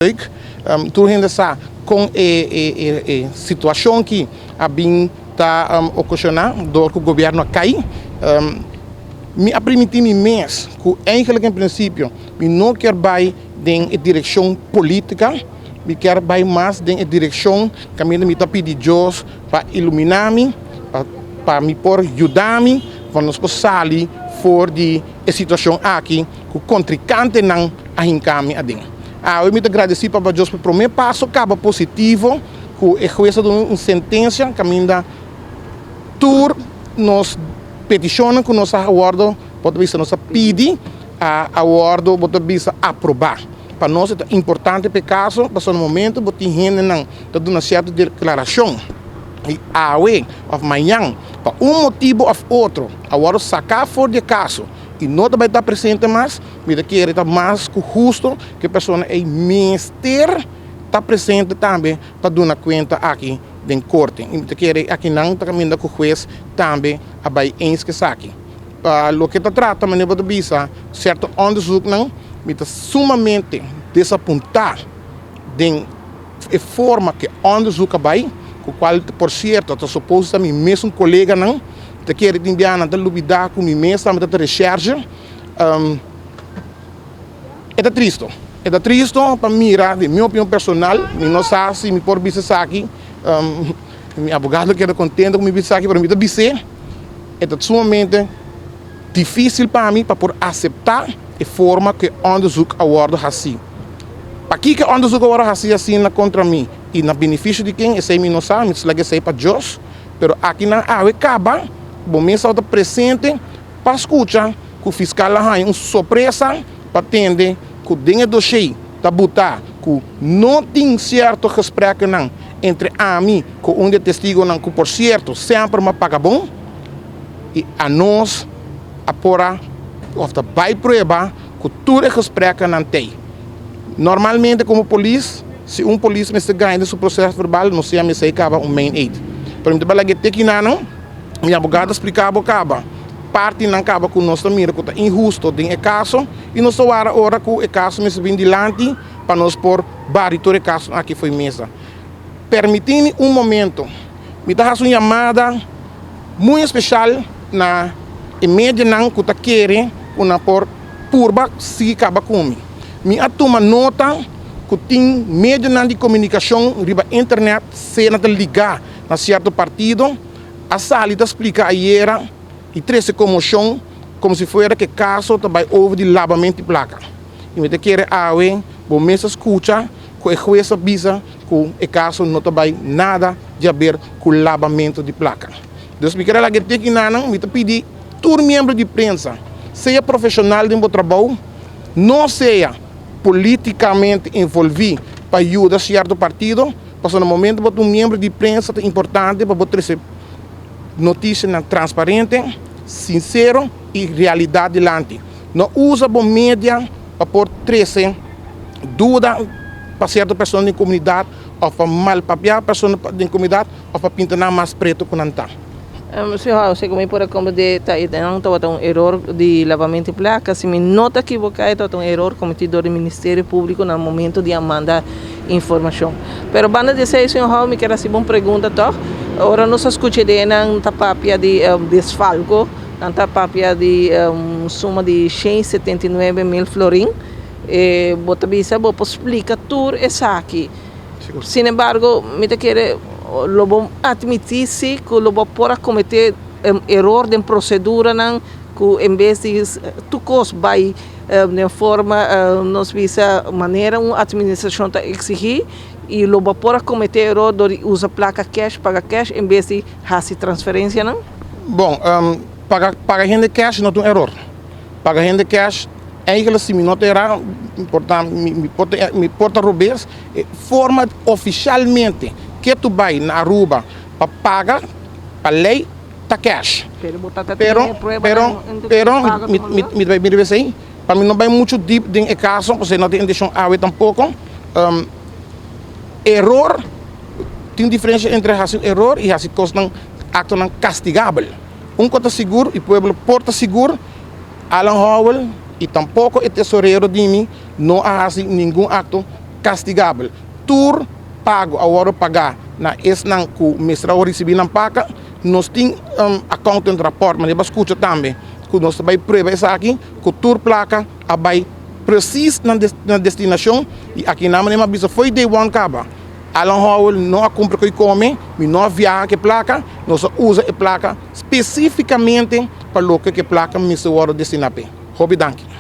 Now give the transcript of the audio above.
Tu ainda sabe com a situação que a bem está ocasionando do que o governo cai, me permitir me mês que eigenlijk em princípio me não quer vai em direção política, me quer vai mais em direção que me está pedindo Deus para iluminar-me, para me por ajudar-me, para nos sair fora de situação aqui que o contrincante não arranca-me a dentro. Eu me agradeço para Deus pelo primeiro passo, acaba positivo, que o juiz deu uma sentença que ainda tur nos peticiona que nós acordo, pode vir nós pedir a acordo, pode vir aprovar. Para nós é importante para caso, para no momento, pode gente não dar uma certa declaração. E hoje, amanhã, para motivo ou outro, agora sacar fora de caso. E não vai estar presente mais, mas que é mais justo que a pessoa é ministério está presente também para dar conta aqui da corte. E que aqui não também que o juiz também vai inscrever aqui. O que está tratando de maneira visa certo onderzoek não, está sumamente desapontado de forma que onderzoek vai, com o qual por certo está suposto também mesmo colega não te quer enviar na dúvida com mim mesmo da recherche é triste para mirar de minha opinião personal me não sabe se me por bisa aqui meu advogado quer contente com me bisa aqui para mim dizer é sumamente difícil para mim para por aceitar a forma que onderzoek agora assim para que onderzoek agora assim na contra mim e na benefício de quem esse não sabe se lá sei para Deus pero aqui na acaba bom mês está presente para escutar que o fiscal lá uma surpresa para atender que o dinheiro cheio está botar que não tem certo respeito não entre a mim com um de testigo não que por certo sempre me paga bom e a nós apora ou vai prova que tudo é respeito não tem normalmente como polícia se polícia me ganha nesse processo verbal não sei me sei acaba main aid para mim trabalhar que não minha advogada explicava acaba parte não acaba com nós também que está injusto em caso e nós só hora que o caso me vem dilante para nós por vários casos aqui foi mesa permitindo momento me dá uma chamada muito especial na média não que está querendo uma por purba se acaba com me atoma nota que tem média de comunicação riba internet se não ligar a certo partido a salida explica ayer e trouxe comoção como se fosse que caso também houve de lavamento de placa. E me quer bom mês escuta que o juiz avisa que o caso não tem nada a ver com o lavamento de placa. Então, me quero que tem não me pedir todo membro de imprensa, seja profissional de um trabalho, não seja politicamente envolvido para ajudar certo partido, mas no momento que um membro de imprensa é importante para trazer notícia transparente, sincero e realidade delante. Não usa bom mídia para pôr trazer dúvida para certa pessoa da comunidade ou para mal papiar pessoa da comunidade ou para pintar mais preto que não está. Senhor, você como por como de não tá um erro de lavamento de placa, se me nota equivocado tá um erro cometido do Ministério Público no momento de mandar informação. Pero banda de sei senhor, me quero assim uma pergunta tá. Ora nós escutamos de não tá papia de desfalco, não tá papia de suma de 179 mil florim. Bota bisa bopo explica tudo isso aqui. Sin embargo, me te quer lobo admitir-se que lobo pode cometer erro de procedura não que em vez de tu cos vai de forma nos visa maneira uma administração tá exigir e lobo pode cometer erro de usa placa cash paga cash em vez de fazer transferência não. Bom, paga gente cash não tem erro. Paga gente cash eigenlijk se me não terá importante me porta robês forma oficialmente que tu vai na Aruba para pagar a lei tá cash. Pero me vai me assim para mim não vai muito deep em caso você não tem deixão a tampouco error tem diferença entre error e esse coisa acto não castigável conta seguro e pueblo porta seguro Alan Howell e tampouco o tesoureiro de mim não há nenhum acto castigável. Tur pago a hora pagar na esnan que o mestrado recebi na paca, nós tem accountant report, mas eu escuto também que nós vai provar isso aqui, que tur placa a vai preciso na destinação e aqui na manhã bisa foi day one caba. Alan Howell não a compra que come, mas não viaja que placa, nós usa a placa especificamente para o que placa me se hora destinar. Hobby danke.